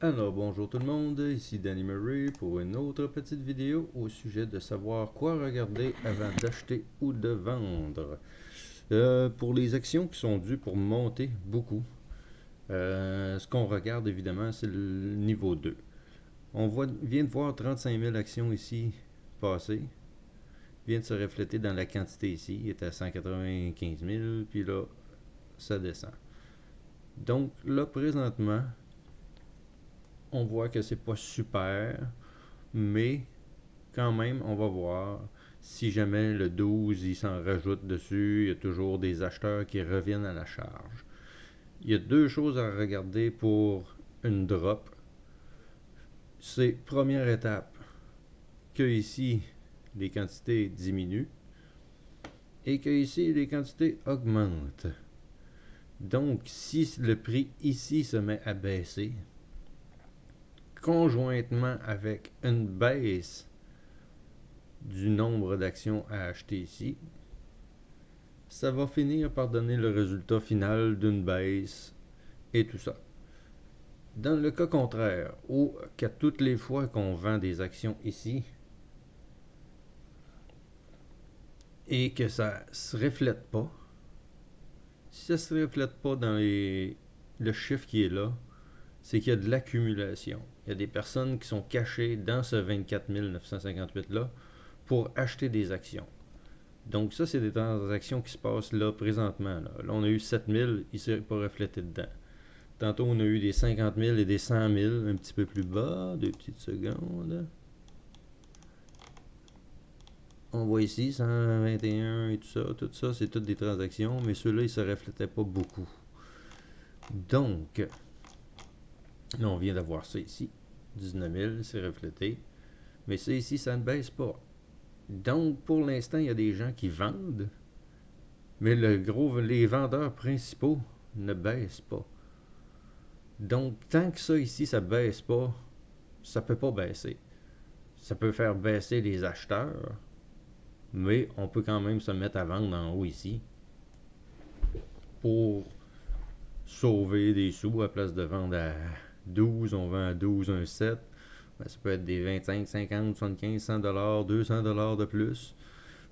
Alors bonjour tout le monde, ici Danny Murray pour une autre petite vidéo au sujet de savoir quoi regarder avant d'acheter ou de vendre. Pour les actions qui sont dues pour monter beaucoup, ce qu'on regarde évidemment c'est le niveau 2. Vient de voir 35 000 actions ici passer, vient de se refléter dans la quantité ici, il est à 195 000, puis là ça descend. Donc là présentement, on voit que c'est pas super, mais quand même, on va voir si jamais le 12 il s'en rajoute dessus, il y a toujours des acheteurs qui reviennent à la charge. Il y a deux choses à regarder pour une drop. C'est première étape que ici les quantités diminuent et que ici les quantités augmentent. Donc si le prix ici se met à baisser, conjointement avec une baisse du nombre d'actions à acheter ici, ça va finir par donner le résultat final d'une baisse et tout ça. Dans le cas contraire, où qu'à toutes les fois qu'on vend des actions ici et que ça se reflète pas, si ça se reflète pas dans le chiffre qui est là, c'est qu'il y a de l'accumulation. Il y a des personnes qui sont cachées dans ce 24 958 là pour acheter des actions. Donc ça, c'est des transactions qui se passent là présentement. Là, on a eu 7000, il ne s'est pas reflété dedans. Tantôt, on a eu des 50 000 et des 100 000 un petit peu plus bas. 2 petites secondes. On voit ici 121 et tout ça. Tout ça, c'est toutes des transactions, mais ceux-là, ils ne se reflétaient pas beaucoup. Donc, là, on vient d'avoir ça ici. 19 000, c'est reflété. Mais ça ici, ça ne baisse pas. Donc, pour l'instant, il y a des gens qui vendent, mais les vendeurs principaux ne baissent pas. Donc, tant que ça ici, ça ne baisse pas, ça ne peut pas baisser. Ça peut faire baisser les acheteurs, mais on peut quand même se mettre à vendre en haut ici pour sauver des sous. À place de vendre à 12, on vend à 12, 1,7. Ben, ça peut être des 25, 50, 75, 100 $, 200 $ de plus,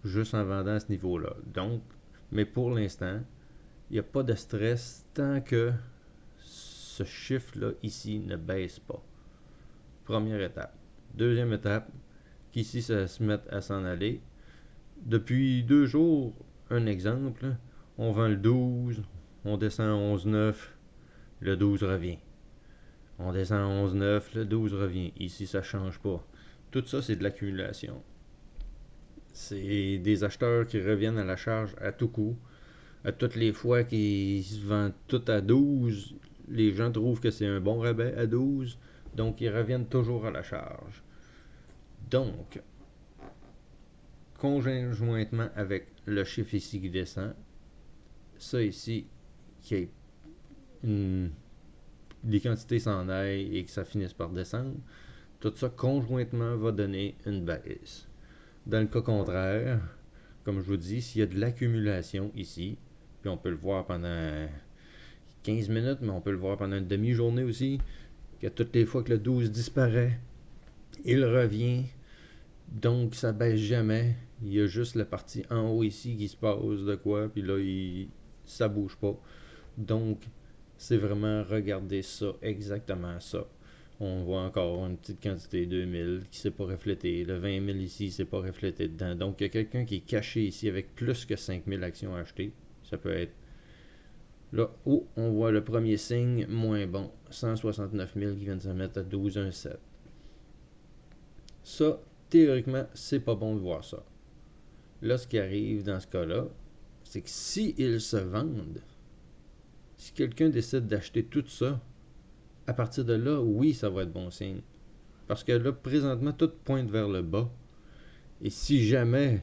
juste en vendant à ce niveau-là. Donc, mais pour l'instant, il n'y a pas de stress tant que ce chiffre-là ici ne baisse pas. Première étape. Deuxième étape, qu'ici ça se mette à s'en aller. Depuis 2 jours, un exemple, on vend le 12, on descend à 11,9, le 12 revient. On descend à 11,9, le 12 revient. Ici, ça ne change pas. Tout ça, c'est de l'accumulation. C'est des acheteurs qui reviennent à la charge à tout coup. À toutes les fois qu'ils se vendent tout à 12, les gens trouvent que c'est un bon rabais à 12, donc ils reviennent toujours à la charge. Donc, conjointement avec le chiffre ici qui descend, ça ici qui est les quantités s'en aillent et que ça finisse par descendre, tout ça conjointement va donner une baisse. Dans le cas contraire, comme je vous dis, s'il y a de l'accumulation ici, puis on peut le voir pendant 15 minutes, mais on peut le voir pendant une demi-journée aussi, que toutes les fois que le 12 disparaît, il revient, donc ça baisse jamais. Il y a juste la partie en haut ici qui se passe de quoi, puis là, ça bouge pas. Donc, c'est vraiment regarder ça, exactement ça. On voit encore une petite quantité 2000 qui ne s'est pas reflétée. Le 20 000 ici, c'est pas reflété dedans. Donc, il y a quelqu'un qui est caché ici avec plus que 5000 actions achetées. Ça peut être là où on voit le premier signe moins bon. 169 000 qui vient de se mettre à 12,17. Ça, théoriquement, c'est pas bon de voir ça. Là, ce qui arrive dans ce cas-là, c'est que s'ils se vendent, si quelqu'un décide d'acheter tout ça, à partir de là, oui, ça va être bon signe. Parce que là, présentement, tout pointe vers le bas. Et si jamais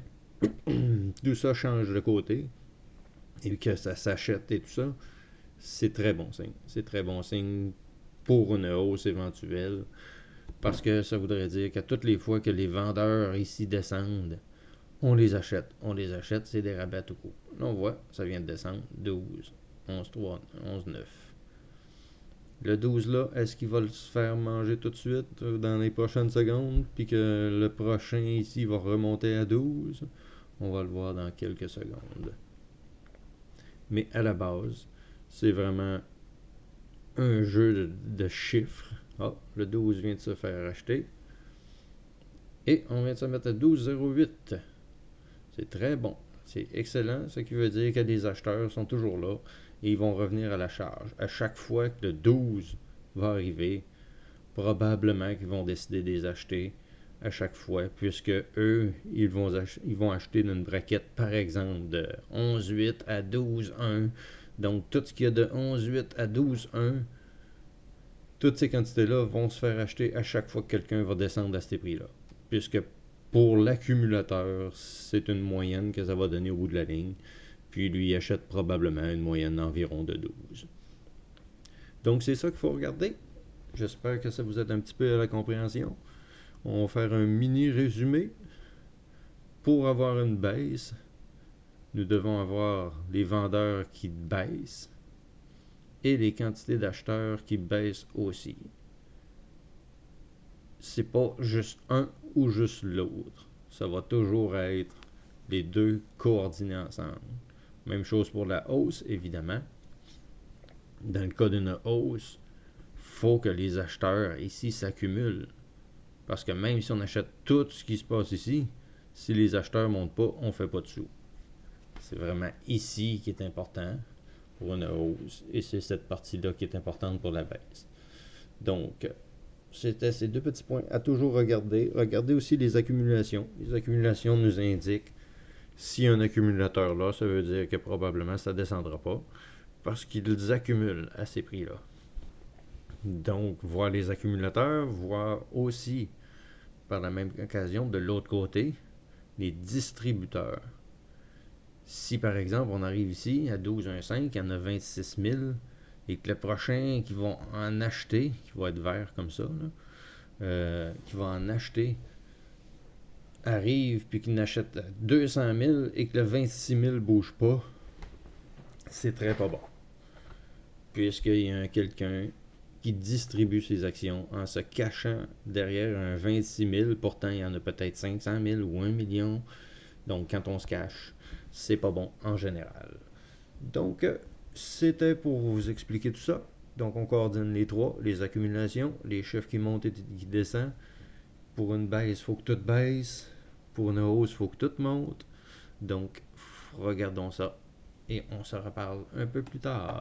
tout ça change de côté, et que ça s'achète et tout ça, c'est très bon signe. C'est très bon signe pour une hausse éventuelle. Parce que ça voudrait dire qu'à toutes les fois que les vendeurs ici descendent, on les achète. On les achète, c'est des rabais tout coup. Là, on voit, ça vient de descendre. 12, 11, 3, 11, 9. Le 12 là, est-ce qu'il va se faire manger tout de suite dans les prochaines secondes, puis que le prochain ici va remonter à 12? On va le voir dans quelques secondes. Mais à la base, c'est vraiment un jeu de chiffres. Ah, le 12 vient de se faire acheter. Et on vient de se mettre à 12,08. C'est très bon. C'est excellent, ce qui veut dire que les acheteurs sont toujours là et ils vont revenir à la charge. À chaque fois que le 12 va arriver, probablement qu'ils vont décider de les acheter à chaque fois, puisque eux, ils vont acheter d'une braquette, par exemple, de 11,8 à 12,1. Donc, tout ce qu'il y a de 11,8 à 12,1, toutes ces quantités-là vont se faire acheter à chaque fois que quelqu'un va descendre à ces prix-là. Puisque pour l'accumulateur, c'est une moyenne que ça va donner au bout de la ligne. Puis lui achète probablement une moyenne d'environ de 12. Donc c'est ça qu'il faut regarder. J'espère que ça vous aide un petit peu à la compréhension. On va faire un mini résumé. Pour avoir une baisse, nous devons avoir les vendeurs qui baissent et les quantités d'acheteurs qui baissent aussi. C'est pas juste un ou juste l'autre. Ça va toujours être les deux coordonnés ensemble. Même chose pour la hausse, évidemment. Dans le cas d'une hausse, il faut que les acheteurs ici s'accumulent. Parce que même si on achète tout ce qui se passe ici, si les acheteurs ne montent pas, on ne fait pas de sous. C'est vraiment ici qui est important pour une hausse. Et c'est cette partie-là qui est importante pour la baisse. Donc, c'était ces deux petits points à toujours regarder. Regardez aussi les accumulations. Les accumulations nous indiquent si un accumulateur là, ça veut dire que probablement ça ne descendra pas parce qu'ils accumulent à ces prix-là. Donc, voir les accumulateurs, voir aussi par la même occasion de l'autre côté les distributeurs. Si par exemple on arrive ici à 12,15, il y en a 26 000 et que le prochain qui va en acheter, qui va être vert comme ça, là, qui va en acheter arrive puis qu'il n'achète 200 000 et que le 26 000 ne bouge pas, c'est très pas bon. Puisqu'il y a quelqu'un qui distribue ses actions en se cachant derrière un 26 000, pourtant il y en a peut-être 500 000 ou 1 million. Donc quand on se cache, c'est pas bon en général. Donc c'était pour vous expliquer tout ça. Donc on coordonne les trois, les accumulations, les chiffres qui montent et qui descendent. Pour une baisse, il faut que tout baisse. Pour une hausse, il faut que tout monte. Donc regardons ça et on se reparle un peu plus tard.